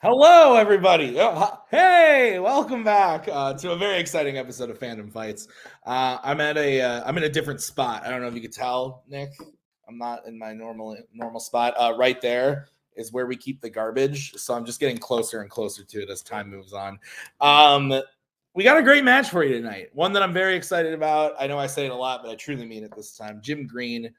Hello, everybody. Hey, welcome back to a very exciting episode of Fandom Fights. I'm in a different spot. I don't know if you could tell, Nick. I'm not in my normal spot. Right there is where we keep the garbage. So I'm just getting closer and closer to it as time moves on. We got a great match for you tonight. One that I'm very excited about. I know I say it a lot, but I truly mean it this time. Jim Green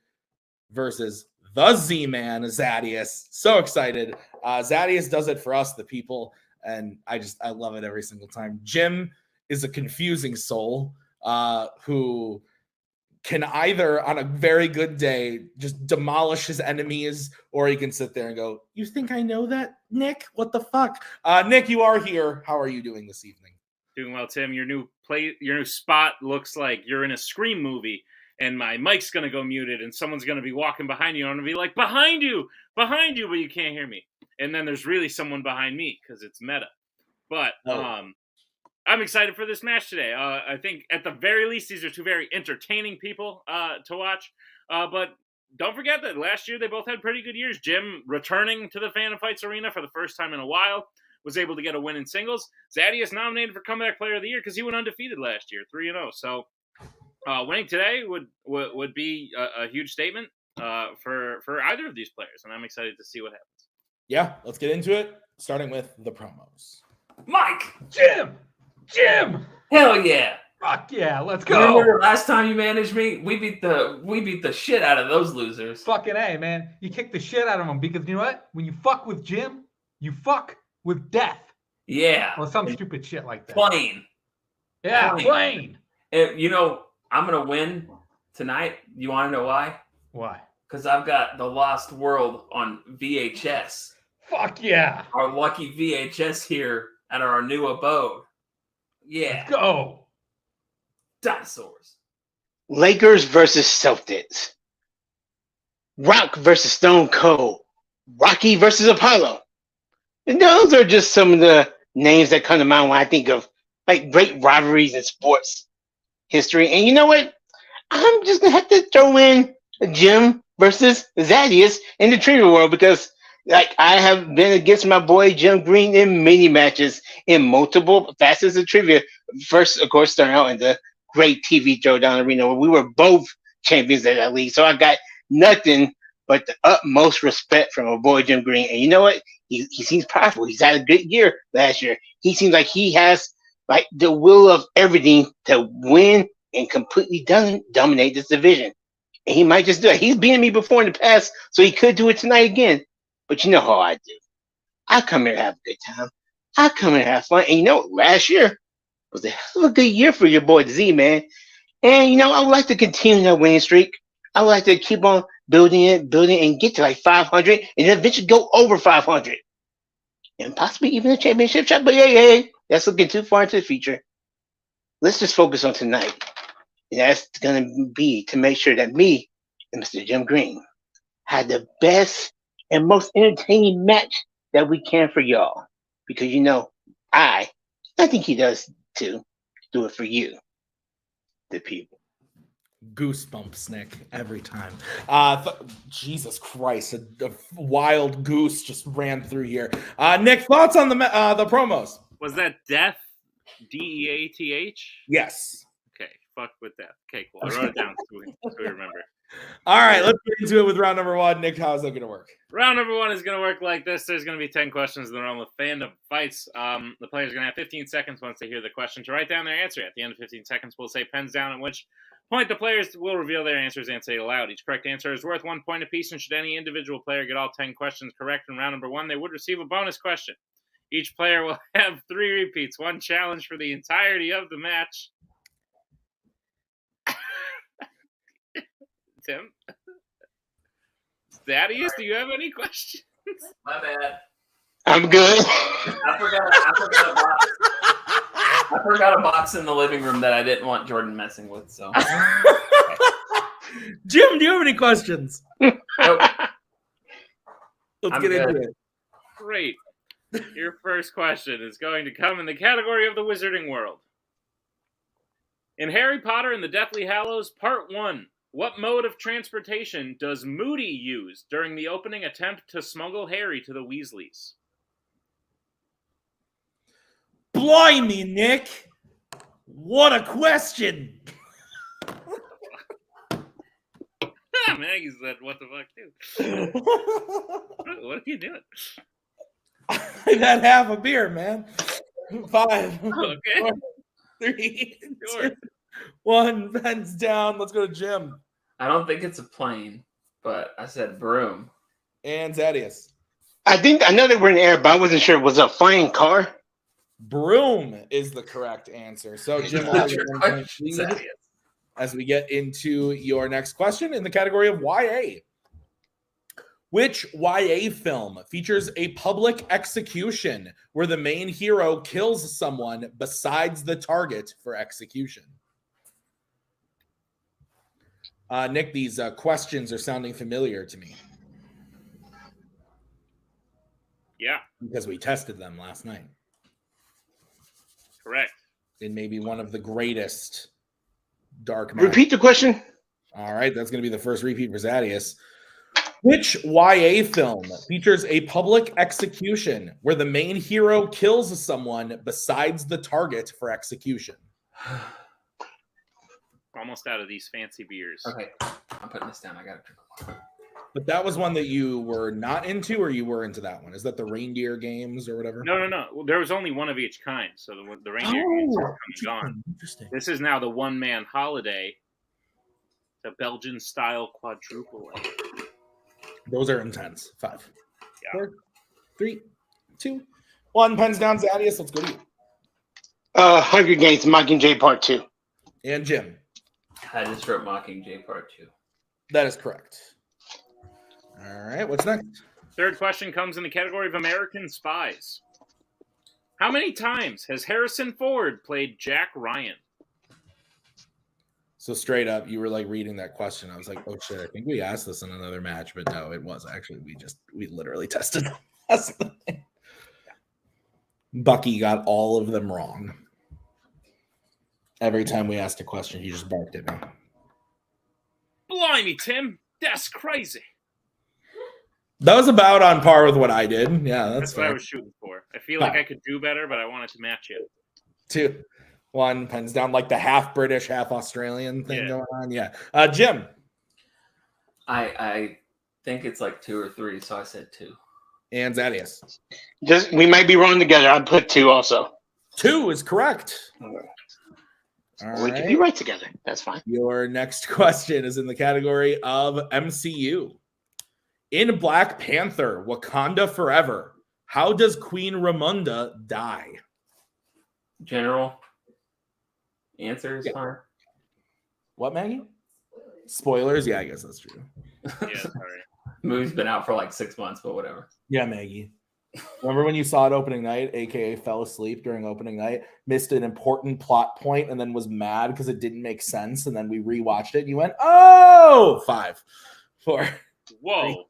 versus the Z-Man, Zaddeus. So excited. Zaddeus does it for us, the people, and I love it every single time. Jim is a confusing soul who can either, on a very good day, just demolish his enemies, or he can sit there and go, "You think I know that, Nick? What the fuck?" Nick, you are here. How are you doing this evening? Doing well, Tim. Your new spot looks like you're in a Scream movie, and my mic's gonna go muted, and someone's gonna be walking behind you, and I'm gonna be like, behind you, but you can't hear me. And then there's really someone behind me because it's meta. But I'm excited for this match today. I think at the very least, these are two very entertaining people to watch. But don't forget that last year they both had pretty good years. Jim returning to the Fandom Fights arena for the first time in a while, was able to get a win in singles. Zaddeus nominated for Comeback Player of the Year because he went undefeated last year, 3-0. So winning today would be a huge statement for either of these players, and I'm excited to see what happens. Yeah, let's get into it, starting with the promos. Mike! Jim! Hell yeah! Fuck yeah, let's go! Remember the last time you managed me? We beat the shit out of those losers. Fucking A, man. You kick the shit out of them because you know what? When you fuck with Jim, you fuck with death. Yeah. Or some stupid shit like that. Plain. Yeah, plain. You know, I'm going to win tonight. You want to know why? Why? Because I've got The Lost World on VHS. Fuck yeah. Our lucky VHS here at our new abode. Yeah. Let's go. Dinosaurs. Lakers versus Celtics. Rock versus Stone Cold. Rocky versus Apollo. And those are just some of the names that come to mind when I think of like great rivalries in sports history. And you know what? I'm just gonna have to throw in Jim versus Zaddeus in the trivia world because like I have been against my boy Jim Green in many matches in multiple facets of trivia. First, of course, starting out in the great TV Throwdown Arena where we were both champions of that league. So I got nothing but the utmost respect from my boy Jim Green. And you know what? He seems prideful. He's had a good year last year. He seems like he has like the will of everything to win and completely dominate this division. And he might just do it. He's beaten me before in the past, so he could do it tonight again. But you know how I do. I come here to have a good time. I come here to have fun. And you know, last year was a hell of a good year for your boy Z-Man. And you know, I would like to continue that winning streak. I would like to keep on building and get to like 500 and then eventually go over 500. And possibly even a championship shot. But hey, that's looking too far into the future. Let's just focus on tonight. And that's going to be to make sure that me and Mr. Jim Green had the best and most entertaining match that we can for y'all. Because, you know, I think he does too, do it for you, the people. Goosebumps, Nick, every time. Jesus Christ, a wild goose just ran through here. Nick, thoughts on the promos? Was that Death? DEATH? Yes. Okay, fuck with that. Okay, cool. I wrote it down so we remember. All right, let's get into it with round number one. Nick, how is that going to work? Round number one is going to work like this. There's going to be 10 questions in the realm of Fandom Fights. The player's going to have 15 seconds once they hear the question to write down their answer. At the end of 15 seconds, we'll say pens down, at which point the players will reveal their answers and say it aloud. Each correct answer is worth 1 point apiece, and should any individual player get all 10 questions correct in round number one, they would receive a bonus question. Each player will have 3 repeats, 1 challenge for the entirety of the match. Tim? Zaddeus, do you have any questions? My bad. I'm good. I forgot a box in the living room that I didn't want Jordan messing with. So, Jim, do you have any questions? Nope. Let's get into it. Great. Your first question is going to come in the category of the Wizarding World. In Harry Potter and the Deathly Hallows, Part 1, what mode of transportation does Moody use during the opening attempt to smuggle Harry to the Weasleys? Blimey, Nick. What a question. Maggie said, "What the fuck, too? What are you doing?" I've had half a beer, man. 5, Okay. 4, 3, Sure. 2, 1. Pens down. Let's go to Jim I don't think it's a plane, but I said broom. and Zaddeus. I know that we're in the air, but I wasn't sure. Was it a flying car? Broom is the correct answer. So Jim will have What's your 1 point question, lead Zaddeus? as we get into your next question in the category of YA. Which YA film features a public execution where the main hero kills someone besides the target for execution? Nick, these questions are sounding familiar to me Yeah, because we tested them last night correct. in maybe one of the greatest dark matches. Repeat the question. All right, that's going to be the first repeat for Zaddeus. Which YA film features a public execution where the main hero kills someone besides the target for execution? Almost out of these fancy beers. Okay, I'm putting this down. I gotta drink water. But that was one that you were not into, or you were into that one? Is that the reindeer games or whatever? No. Well, there was only one of each kind, so the reindeer games are come and gone. Interesting. This is now the one-man holiday, the Belgian-style quadruple. Those are intense. 5, Yeah. 4, 3, 2, 1. Pens down, Zaddeus. Let's go to you. Hunger Games Mockingjay Part 2. And Jim. I just wrote Mockingjay Part 2. That is correct. All right, what's next? Third question comes in the category of American Spies. How many times has Harrison Ford played Jack Ryan? So straight up, you were like reading that question. I was like, oh shit, I think we asked this in another match, but no, it was actually we literally tested them last night. Bucky got all of them wrong. Every time we asked a question, he just barked at me. Blimey, Tim, that's crazy. That was about on par with what I did. Yeah, That's what I fair. was shooting for. I feel like I could do better, but I wanted to match you. 2, 1. Pens down, like the half British, half Australian thing going on. Yeah. Jim. I think it's like 2 or 3, so I said 2. And Zaddeus. We might be wrong together. I put 2 also. 2 is correct. All We right. can be right together. That's fine. Your next question is in the category of MCU. In Black Panther, Wakanda Forever, how does Queen Ramonda die? General answer is Yeah. fine. What, Maggie? Spoilers? Yeah, I guess that's true. Yeah, sorry. Movie's been out for like 6 months, but whatever. Yeah, Maggie. Remember when you saw it opening night, aka fell asleep during opening night, missed an important plot point, and then was mad because it didn't make sense, and then we rewatched it, and you went, oh! 5, 4. Whoa.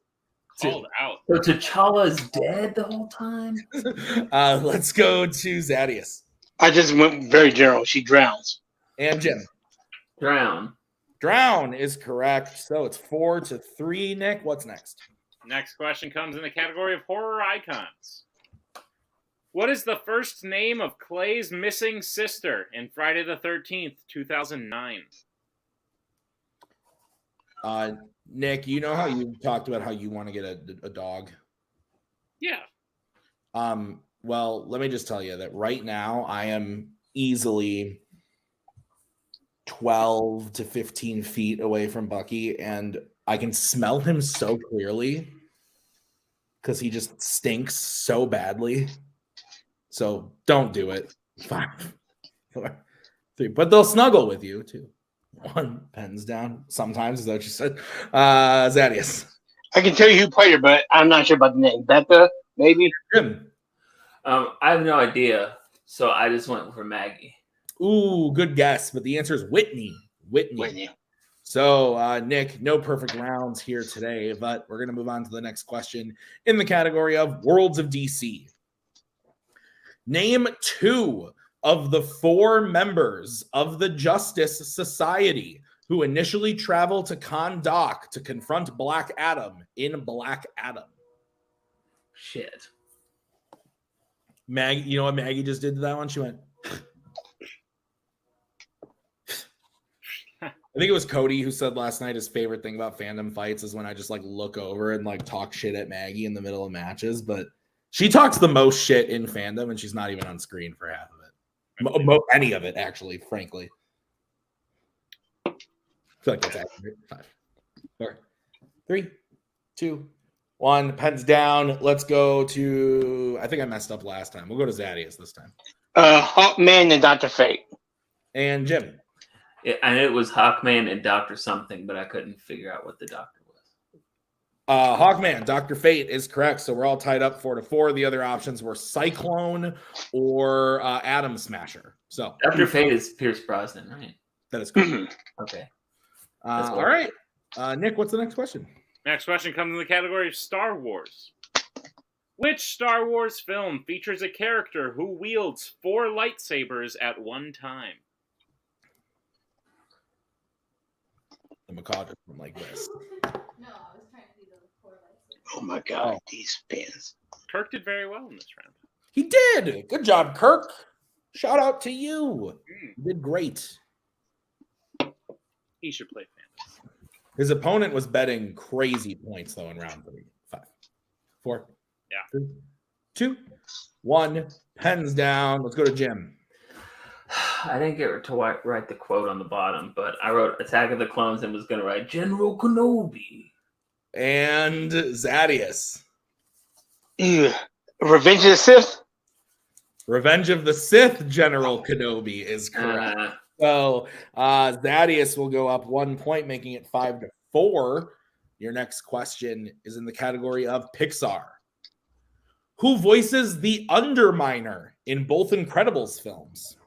2. Called out. So T'Challa's dead the whole time? Let's go to Zaddeus. I just went very general. She drowns. And Jim. Drown. Drown is correct. So it's 4-3, Nick. What's next? Next question comes in the category of horror icons. What is the first name of Clay's missing sister in Friday the 13th, 2009? Nick, you know how you talked about how you want to get a dog? Yeah. Well, let me just tell you that right now I am easily 12 to 15 feet away from Bucky, and I can smell him so clearly because he just stinks so badly. So don't do it. 5, 4, 3. But they'll snuggle with you too. 1. Pens down. Sometimes is that what you said? Zaddeus. I can tell you who played her, but I'm not sure about the name. Betha, maybe? Jim. I have no idea, so I just went for Maggie. Ooh, good guess, but the answer is Whitney. Whitney. So, Nick, no perfect rounds here today, but we're going to move on to the next question in the category of Worlds of DC. Name 2 of the 4 members of the Justice Society who initially travel to Kahndaq to confront Black Adam in Black Adam. Shit. Maggie, you know what Maggie just did to that one? She went. I think it was Cody who said last night his favorite thing about fandom fights is when I just like look over and like talk shit at Maggie in the middle of matches. But she talks the most shit in fandom, and she's not even on screen for half of it. Any of it, actually, frankly. I feel like that's accurate. 5, 4, 3, 2, 1. Pens down. Let's go to. I think I messed up last time. We'll go to Zaddeus this time. Hawkman and Dr. Fate. And Jim. Yeah, I knew it was Hawkman and Dr. something, but I couldn't figure out what the doctor was. Hawkman, Dr. Fate is correct. So we're all tied up 4-4. The other options were Cyclone or Atom Smasher. So Dr. Fate is Pierce Brosnan, right? that is correct. Okay. All right. Nick, what's the next question? Next question comes in the category of Star Wars. Which Star Wars film features a character who wields 4 lightsabers at one time? The macaw just went like this. No, I was trying to do the 4 lightsabers. Oh my God, these fans. Kirk did very well in this round. He did. Good job, Kirk. Shout out to you. You did great. He should play Fandom. His opponent was betting crazy points, though, in round 3. 5, 4, Yeah. 3, 2, 1. Pens down. Let's go to Jim. I didn't get to write the quote on the bottom, but I wrote Attack of the Clones and was going to write General Kenobi. And Zaddeus. Ew. Revenge of the Sith? Revenge of the Sith, General Kenobi is correct. So Zaddeus will go up 1 point, making it 5-4. Your next question is in the category of Pixar. Who voices the Underminer in both Incredibles films?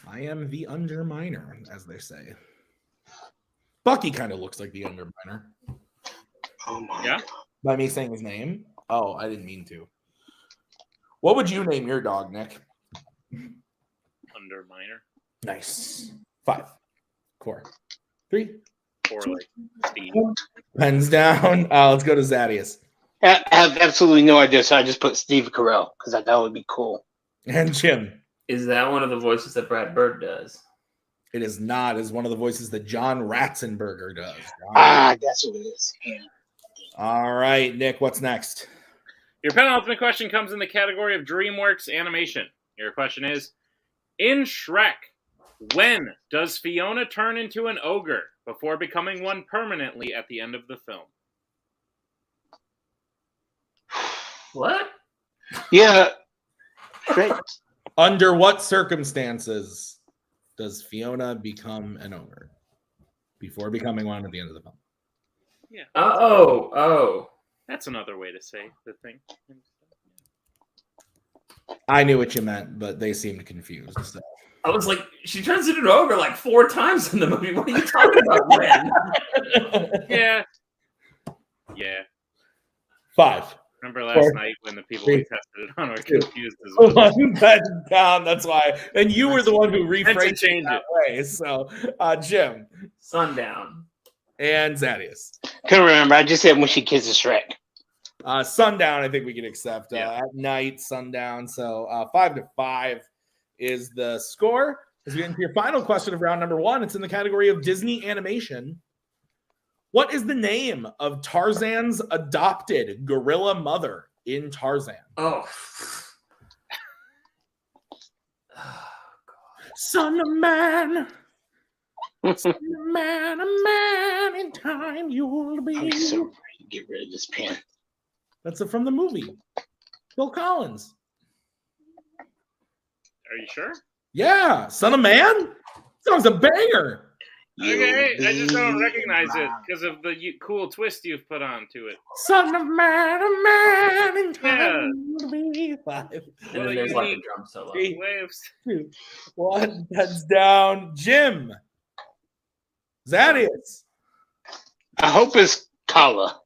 I am the Underminer, as they say. Bucky kind of looks like the Underminer. Oh my Yeah? God. By me saying his name? Oh, I didn't mean to. What would you name your dog, Nick? Underminer. Nice. 5, 4, 3. Or like Steve. Pens down. Let's go to Zaddeus. I have absolutely no idea, so I just put Steve Carell because I thought it would be cool. And Jim. Is that one of the voices that Brad Bird does? It is not. It is one of the voices that John Ratzenberger does. That's what it is. Yeah. All right, Nick, what's next? Your penultimate question comes in the category of DreamWorks animation. Your question is, in Shrek, when does Fiona turn into an ogre before becoming one permanently at the end of the film? What? Yeah. Great. Under what circumstances does Fiona become an ogre before becoming one at the end of the film? Yeah. Oh. That's another way to say the thing. I knew what you meant, but they seemed confused. So. I was like, she turns into an ogre like 4 times in the movie. What are you talking about, when? Yeah. 5. Remember last night when the people we tested it on were confused as well. One pen down. That's why. And you were the one who rephrased change it that way. So, Jim. Sundown. And Zaddeus. Couldn't remember. I just said when she kisses Shrek. Sundown, I think we can accept. Yeah. At night, sundown. So 5-5 is the score. As we get into your final question of round number 1, it's in the category of Disney animation. What is the name of Tarzan's adopted gorilla mother in Tarzan? Oh. Son of man. Son of man, a man in time you'll be. I'm so ready to get rid of this pen. That's from the movie. Phil Collins. Are you sure? Yeah, Son of Man. Song's a banger. Okay, I just don't recognize it because of the cool twist you've put onto it. Son of man, a man in time to be 5. And then there's like a drum solo. 3, Waves. 2, 1. Heads down. Jim. Zaddeus. I hope it's Kala.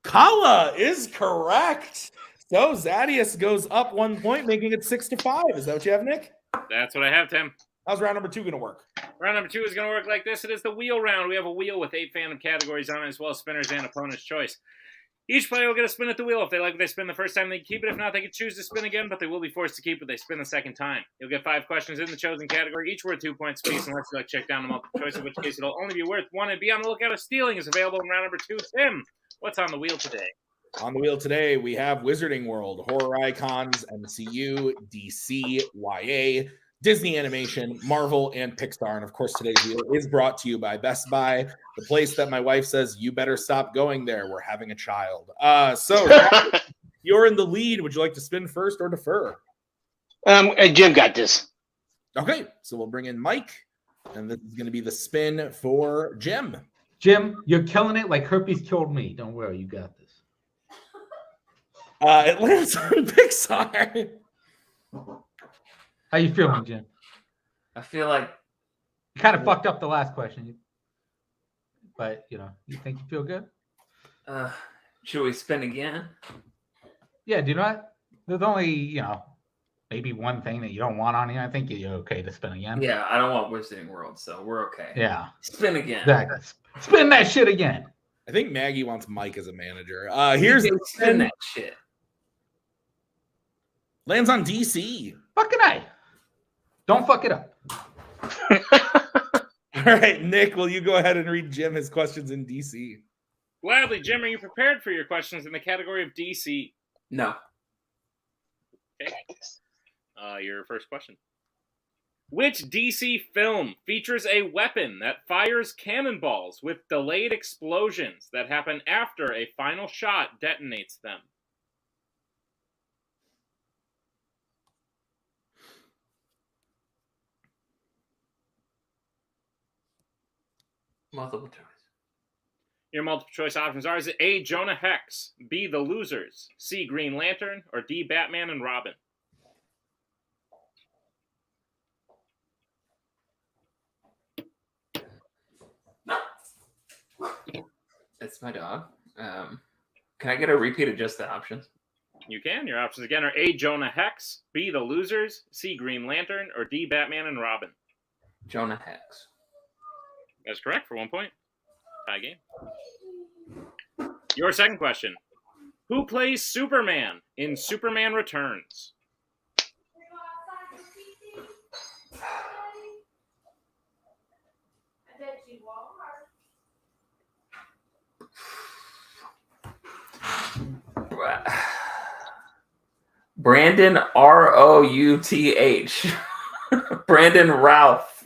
Kala is correct. So Zaddeus goes up 1 point, making it 6-5. Is that what you have, Nick? That's what I have, Tim. How's round number 2 going to work? Round number 2 is going to work like this. It is the wheel round. We have a wheel with 8 fandom categories on it, as well as spinners and opponent's choice. Each player will get a spin at the wheel. If they like what they spin the first time, they keep it. If not, they can choose to spin again, but they will be forced to keep what they spin the second time. You'll get 5 questions in the chosen category, each worth 2 points apiece, unless you like check down the multiple choice, in which case it'll only be worth 1. And be on the lookout if stealing is available in round number 2. Tim, what's on the wheel today? On the wheel today, we have Wizarding World, Horror Icons, MCU, DC, YA, Disney Animation, Marvel, and Pixar. And of course, today's wheel is brought to you by Best Buy, the place that my wife says, you better stop going there. We're having a child. So you're in the lead. Would you like to spin first or defer? Jim got this. Okay, so we'll bring in Mike, and this is going to be the spin for Jim. Jim, you're killing it like herpes killed me. Don't worry, you got this. It lands on Pixar. How you feeling, Jim? I feel like You kind of fucked up the last question, but you think you feel good? should we spin again? Yeah. Do you know what? There's only maybe one thing that you don't want on here. I think you're okay to spin again. Yeah, I don't want Wizarding World, so we're okay. Yeah. Spin again. Exactly. Spin that shit again. I think Maggie wants Mike as a manager. You Here's can the spin spin. that shit. Lands on DC. Fucking A. Don't fuck it up. All right, Nick, will you go ahead and read Jim his questions in DC? Gladly, Jim, are you prepared for your questions in the category of DC? No. Okay. Your first question. Which DC film features a weapon that fires cannonballs with delayed explosions that happen after a final shot detonates them? Multiple choice. Your multiple choice options are: is it A, Jonah Hex, B, The Losers, C, Green Lantern, or D, Batman and Robin? It's my dog. Can I get a repeat of just the options? You can. Your options again are A, Jonah Hex, B, The Losers, C, Green Lantern, or D, Batman and Robin. Jonah Hex. That's correct for 1 point. Tie game. Your second question. Who plays Superman in Superman Returns? Brandon Routh. Brandon Ralph.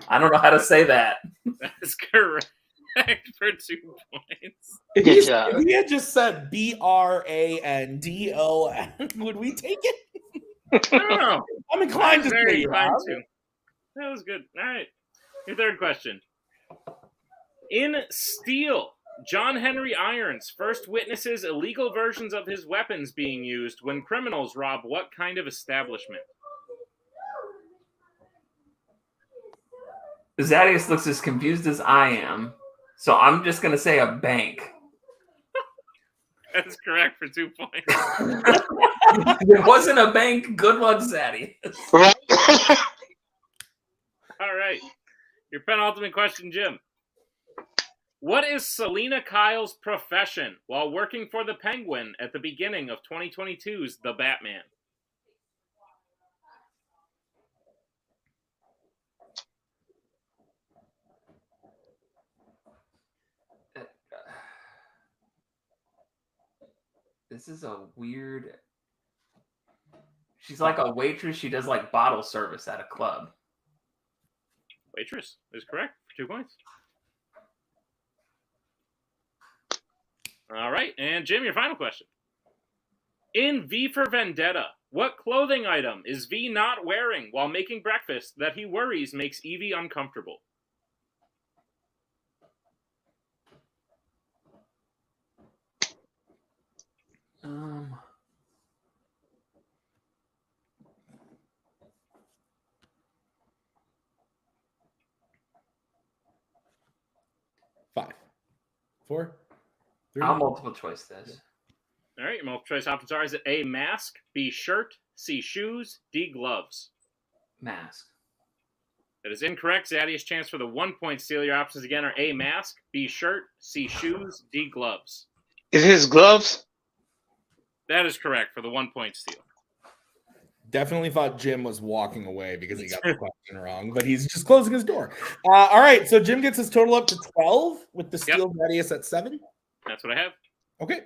I don't know how to say that. That's correct for 2 points. Good job. If he had just said Brandon, would we take it? I don't know. I'm inclined to Very say inclined yeah. to. That was good. All right. Your third question. In Steel, John Henry Irons first witnesses illegal versions of his weapons being used when criminals rob what kind of establishment? Zaddeus looks as confused as I am, so I'm just going to say a bank. That's correct for 2 points. It wasn't a bank. Good luck, Zaddeus. Right? All right. Your penultimate question, Jim. What is Selena Kyle's profession while working for the Penguin at the beginning of 2022's The Batman? This is a weird... She's like a waitress. She does like bottle service at a club. Waitress is correct for 2 points. All right. And Jim, your final question. In V for Vendetta, what clothing item is V not wearing while making breakfast that he worries makes Evie uncomfortable? Five, four, three. I'll multiple choice this. All right. Your multiple choice options are: is it A, mask, B, shirt, C, shoes, D, gloves? Mask. That is incorrect. Zaddeus' chance for the 1 point steal. Your options again are A, mask, B, shirt, C, shoes, D, gloves. Is it his gloves? That is correct for the 1 point steal. Definitely thought Jim was walking away because he got the question wrong, but he's just closing his door. All right, so Jim gets his total up to 12 with the steal Zaddeus at 7. That's what I have. Okay,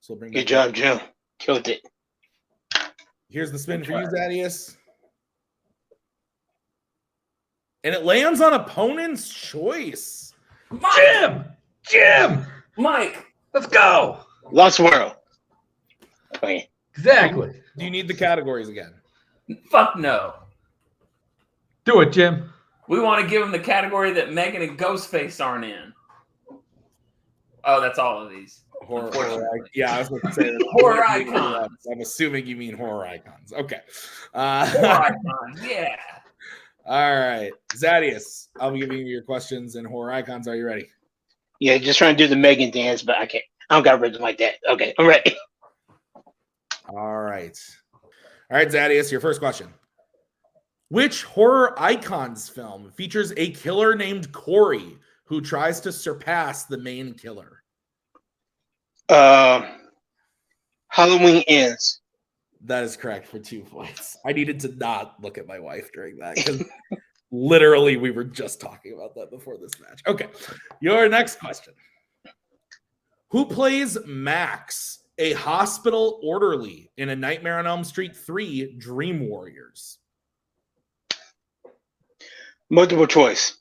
so we'll bring Good back job, Jim. Killed it. Here's the spin for you, Zaddeus. And it lands on opponent's choice. Jim, Mike. let's go. Lost World. Okay. Exactly. Do you need the categories again? Fuck no. Do it, Jim. We want to give him the category that Megan and Ghostface aren't in. Oh, that's all of these. Horror, Unfortunately. yeah, I was going to say Horror icons. I'm assuming you mean horror icons. Okay. Horror icons, yeah. All right, Zaddeus, I'll be giving you your questions and horror icons. Are you ready? Yeah, just trying to do the Megan dance, but I can't. I don't got rhythm like that. Okay, I'm ready. All right. All right, Zaddeus, your first question. Which horror icons film features a killer named Corey who tries to surpass the main killer? Halloween Ends. That is correct for 2 points. I needed to not look at my wife during that because literally we were just talking about that before this match. Okay, your next question. Who plays Max, a hospital orderly in A Nightmare on Elm Street 3 Dream Warriors? Multiple choice.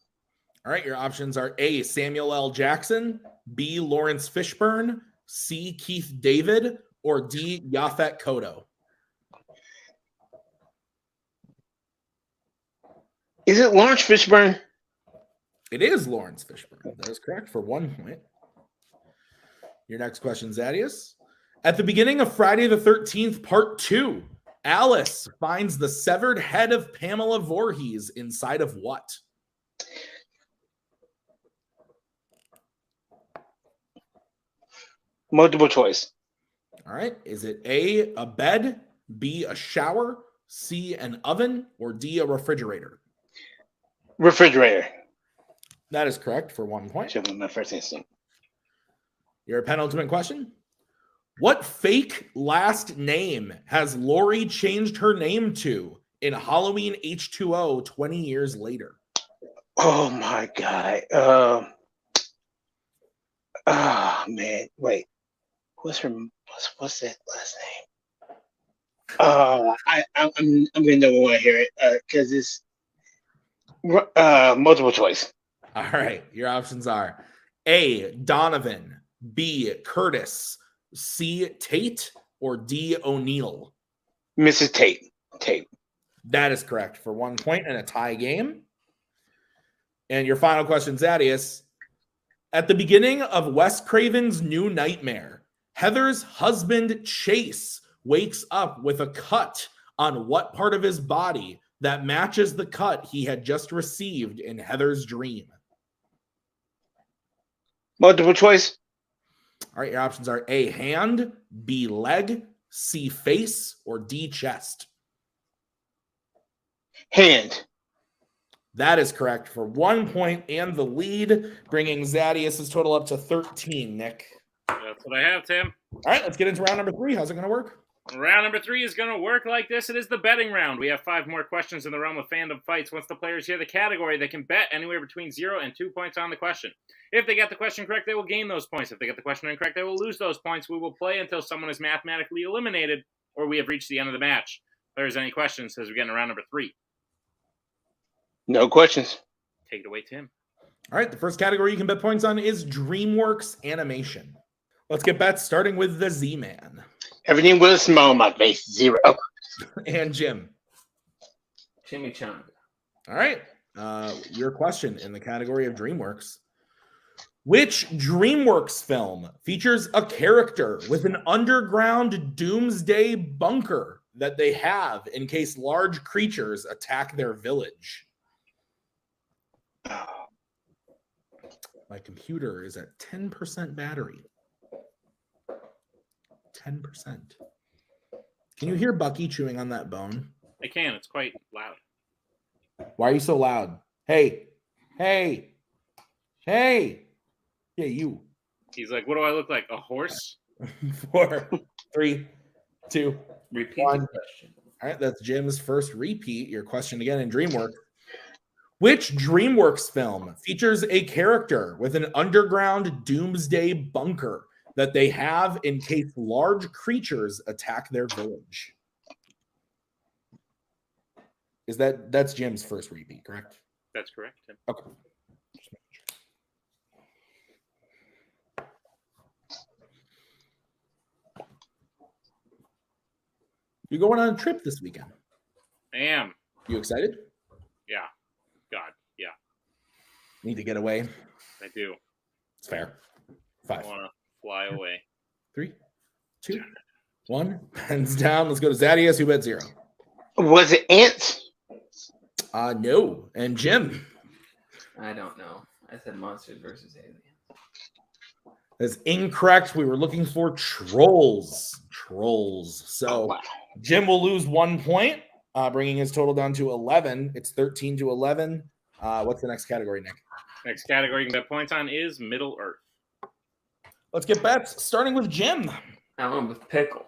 All right, your options are A, Samuel L. Jackson, B, Lawrence Fishburne, C, Keith David, or D, Yaphet Kotto. Is it Lawrence Fishburne? It is Lawrence Fishburne. That is correct for 1 point. Your next question, Zaddeus. At the beginning of Friday the 13th, Part 2, Alice finds the severed head of Pamela Voorhees inside of what? Multiple choice. All right. Is it A, a bed, B, a shower, C, an oven, or D, a refrigerator? Refrigerator. That is correct for 1 point. Should have been my first instinct. Your penultimate question. What fake last name has Lori changed her name to in Halloween H2O 20 years later? Oh my god. Oh man. Wait. What's that last name? I'm gonna know when I hear it because it's multiple choice. All right. Your options are A, Donovan, B, Curtis, C, Tate, or D, O'Neill. Mrs. Tate. That is correct for 1 point in a tie game. And your final question, Zaddeus. At the beginning of Wes Craven's New Nightmare, Heather's husband, Chase, wakes up with a cut on what part of his body that matches the cut he had just received in Heather's dream? Multiple choice. All right, your options are A, hand, B, leg, C, face, or D, chest. Hand. That is correct for 1 point and the lead, bringing Zaddeus' total up to 13, Nick. That's what I have, Tim. All right, let's get into round number 3. How's it going to work? Round number 3 is going to work like this. It is the betting round. We have 5 more questions in the realm of fandom fights. Once the players hear the category, they can bet anywhere between 0 and 2 points on the question. If they get the question correct, they will gain those points. If they get the question incorrect, they will lose those points. We will play until someone is mathematically eliminated or we have reached the end of the match. If there's any questions as we get into round number 3. No questions. Take it away, Tim. All right, the first category you can bet points on is DreamWorks Animation. Let's get bets starting with the Z-Man. Everything with a smile on my face. 0. And Jim. Chimichanga. All right, your question in the category of DreamWorks. Which DreamWorks film features a character with an underground doomsday bunker that they have in case large creatures attack their village? My computer is at 10% battery. 10%. Can you hear Bucky chewing on that bone? I can. It's quite loud. Why are you so loud? Hey. Yeah, you. He's like, what do I look like? A horse? 4, 3, 2. Repeat One. the question. All right, that's Jim's first repeat. Your question again in DreamWorks. Which DreamWorks film features a character with an underground doomsday bunker that they have in case large creatures attack their village? That's Jim's first repeat, correct? That's correct, Tim. Okay. You're going on a trip this weekend. I am. You excited? Yeah. God. Yeah. Need to get away. I do. It's fair. I 5, want to fly away. 3, 2, 1. Pens down. Let's go to Zaddeus, who bet 0. Was it ants? No. And Jim. I don't know. I said monsters versus aliens. That's incorrect. We were looking for trolls. So Oh, wow. Jim will lose 1 point, bringing his total down to 11. It's 13-11. What's the next category, Nick? Next category you can bet points on is Middle Earth. Let's get bets, starting with Jim. I went with pickle.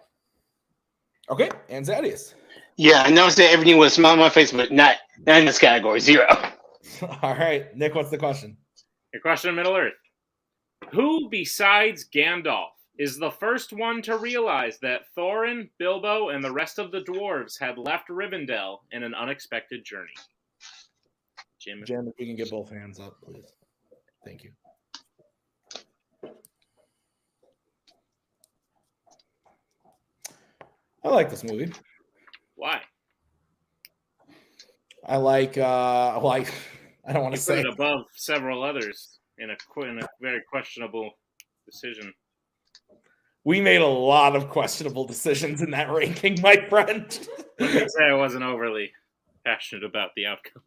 Okay, and Zaddeus. Yeah, I noticed that everything was a smile on my face, but not in this category. 0. All right, Nick, what's the question? Your question in Middle Earth. Who besides Gandalf is the first one to realize that Thorin, Bilbo, and the rest of the dwarves had left Rivendell in an unexpected journey? Jim. Jim, if we can get both hands up, please. Thank you. I like this movie. Why? I like I don't want You to put say it above several others in a very questionable decision. we made a lot of questionable decisions in that ranking, my friend. I say I wasn't overly passionate about the outcome.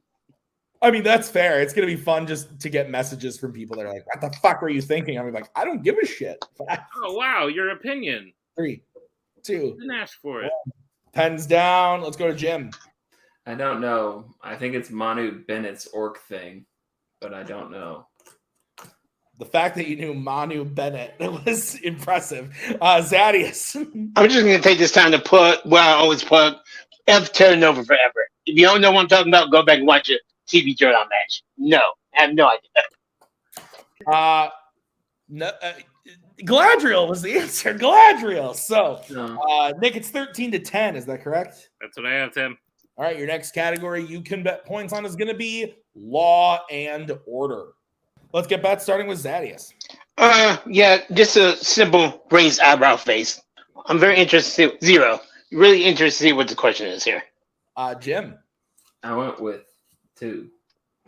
I mean, that's fair. It's going to be fun just to get messages from people that are like, what the fuck were you thinking? I'm like, I don't give a shit. 5, Oh, wow, your opinion. 3, 2, Didn't ask for it. pens down. Let's go to Jim. I don't know. I think it's Manu Bennett's orc thing, but I don't know. The fact that you knew Manu Bennett was impressive. Zaddeus. I'm just going to take this time to plug what I always plug F Terra Nova Forever. If you don't know what I'm talking about, go back and watch a TV Jordan match. No, I have no idea. No, Galadriel was the answer. Galadriel. So, No. Nick, it's 13-10. Is that correct? That's what I have, Tim. All right, your next category you can bet points on is going to be Law and Order. Let's get bets starting with Zaddeus. Yeah, just a simple raised eyebrow face. I'm very interested. 0. Really interested to see what the question is here. Jim. I went with 2.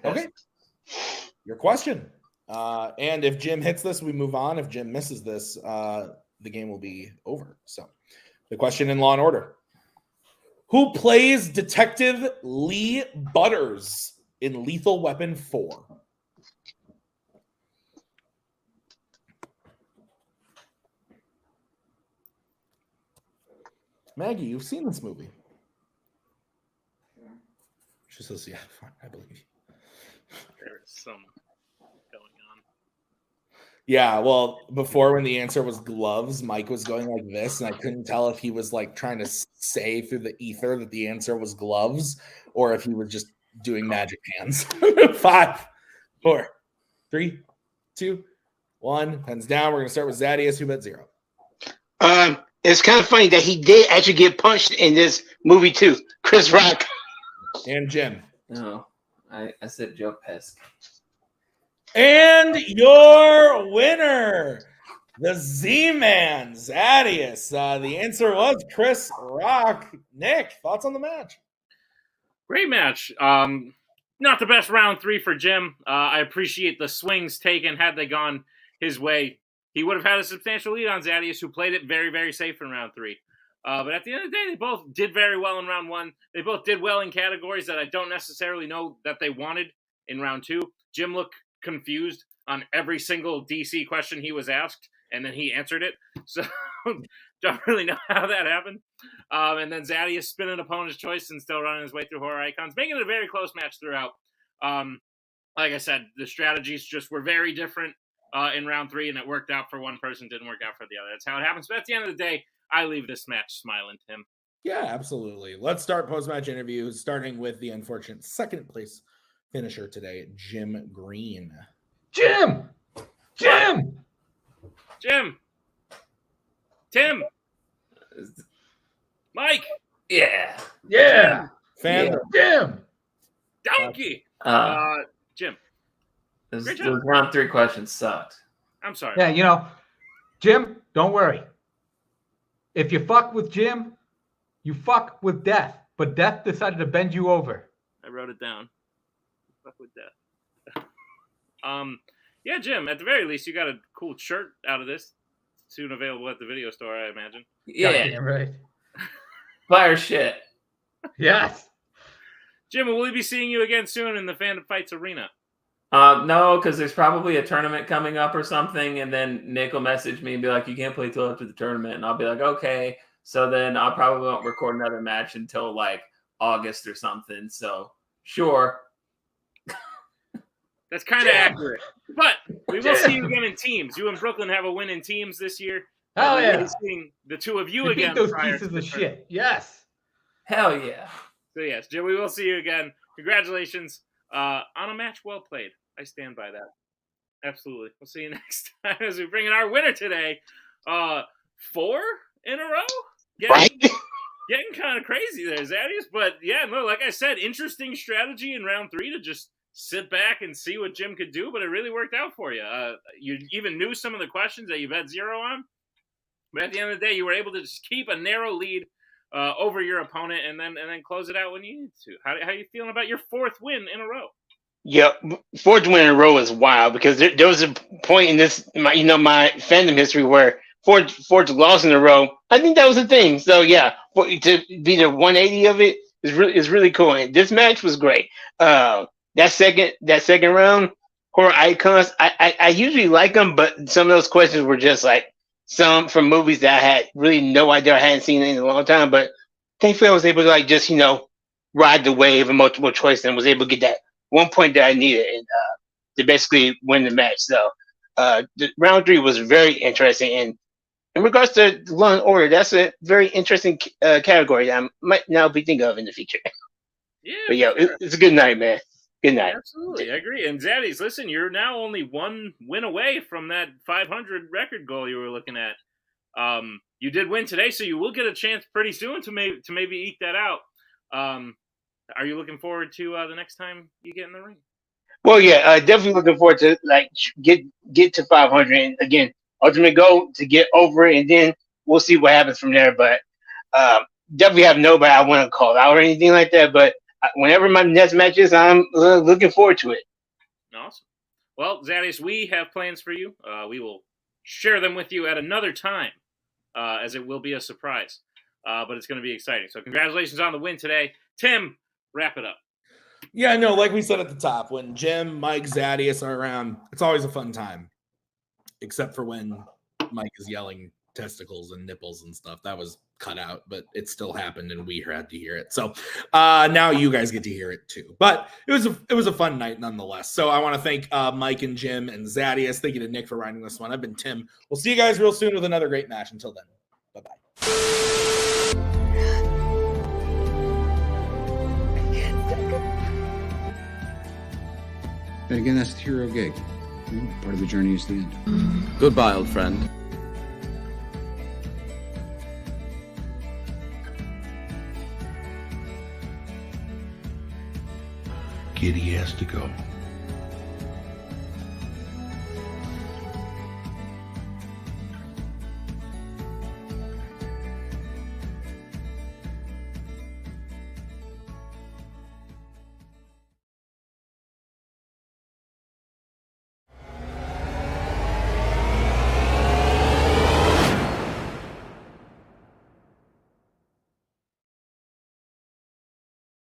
Okay. Your question. And if Jim hits this, we move on. If Jim misses this, the game will be over. So the question in Law and Order. Who plays Detective Lee Butters in Lethal Weapon 4? Maggie, you've seen this movie. She says, yeah, fine, I believe you. There's some going on. Yeah, well, before when the answer was gloves, Mike was going like this, and I couldn't tell if he was like trying to say through the ether that the answer was gloves or if he was just doing magic hands. 5, 4, 3, 2, 1. Pens down. We're going to start with Zaddeus, who bet 0. It's kind of funny that he did actually get punched in this movie too. Chris Rock. And Jim. No. I said Joe Pesci. And your winner, the Z-Man, Zaddeus. The answer was Chris Rock. Nick, thoughts on the match? Great match. Not the best round 3 for Jim. I appreciate the swings taken. Had they gone his way, he would have had a substantial lead on Zaddeus, who played it very, very safe in round 3. But at the end of the day, they both did very well in round 1. They both did well in categories that I don't necessarily know that they wanted in round 2. Jim looked confused on every single DC question he was asked, and then he answered it. So don't really know how that happened. And then Zaddeus spinning opponent's choice and still running his way through horror icons, making it a very close match throughout. like I said, the strategies just were very different in round 3, and it worked out for one person, didn't work out for the other. That's how it happens. But at the end of the day, I leave this match smiling, Tim. Yeah, absolutely. Let's start post-match interviews, starting with the unfortunate second place finisher today, Jim Green. Jim! Tim! Mike! Yeah. Yeah! Fandom. Jim! Donkey! Jim. Those Great job. round 3 questions sucked. I'm sorry. Yeah, Jim, don't worry. If you fuck with Jim, you fuck with death. But death decided to bend you over. I wrote it down. Fuck with death. Yeah, Jim, at the very least, you got a cool shirt out of this. Soon available at the video store, I imagine. Yeah. Goddamn right. Fire shit. Yes. Jim, will we be seeing you again soon in the Fandom Fights arena? No, because there's probably a tournament coming up or something, and then Nick will message me and be like, you can't play till after the tournament, and I'll be like, okay. So then I probably won't record another match until like August or something. So sure. That's kind of accurate. But we will see you again in teams. You and Brooklyn have a win in teams this year. Hell We'll yeah. be seeing the two of you You again. beat those prior pieces to the of tournament. shit. Yes. Hell yeah. So yes, Jim, we will see you again. Congratulations on a match well played. I stand by that. Absolutely. We'll see you next time as we bring in our winner today. 4 in a row? Getting kind of crazy there, Zaddeus. But yeah, no, like I said, interesting strategy in round 3 to just sit back and see what Jim could do, but it really worked out for you. You even knew some of the questions that you've had 0 on, but at the end of the day, you were able to just keep a narrow lead over your opponent and then close it out when you needed to. How are you feeling about your 4th win in a row? Yep, 4th win in a row is wild because there was a point in this, my fandom history where fourth loss in a row. I think that was a thing. So yeah, to be the 180 of it is really cool. And this match was great. That second round, horror icons. I usually like them, but some of those questions were just like some from movies that I had really no idea I hadn't seen in a long time. But thankfully, I was able to just ride the wave of multiple choice and was able to get that 1 point that I needed and to basically win the match. So the round 3 was very interesting. And in regards to Law and Order, that's a very interesting category that I might now be thinking of in the future. Yeah, but yeah, sure. it's a good night, man. Good night. Absolutely, I agree. And Zaddeus, listen, you're now only 1 win away from that 500 record goal you were looking at. You did win today, so you will get a chance pretty soon to maybe eke that out. Are you looking forward to the next time you get in the ring? Well, yeah, definitely looking forward to get to 500. And again, ultimate goal to get over it, and then we'll see what happens from there. But definitely have nobody I want to call out or anything like that. But whenever my next match is, I'm looking forward to it. Awesome. Well, Zaddeus, we have plans for you. We will share them with you at another time, as it will be a surprise. But it's going to be exciting. So congratulations on the win today. Tim, wrap it up. Yeah, no, like we said at the top, when Jim, Mike, Zaddeus are around, it's always a fun time. Except for when Mike is yelling testicles and nipples and stuff. That was cut out, but it still happened and we had to hear it. So now you guys get to hear it too. But it was a fun night nonetheless. So I want to thank Mike and Jim and Zaddeus. Thank you to Nick for writing this one. I've been Tim. We'll see you guys real soon with another great match. Until then, bye-bye. And again, that's the hero gig. Part of the journey is the end. Goodbye, old friend. Kitty has to go.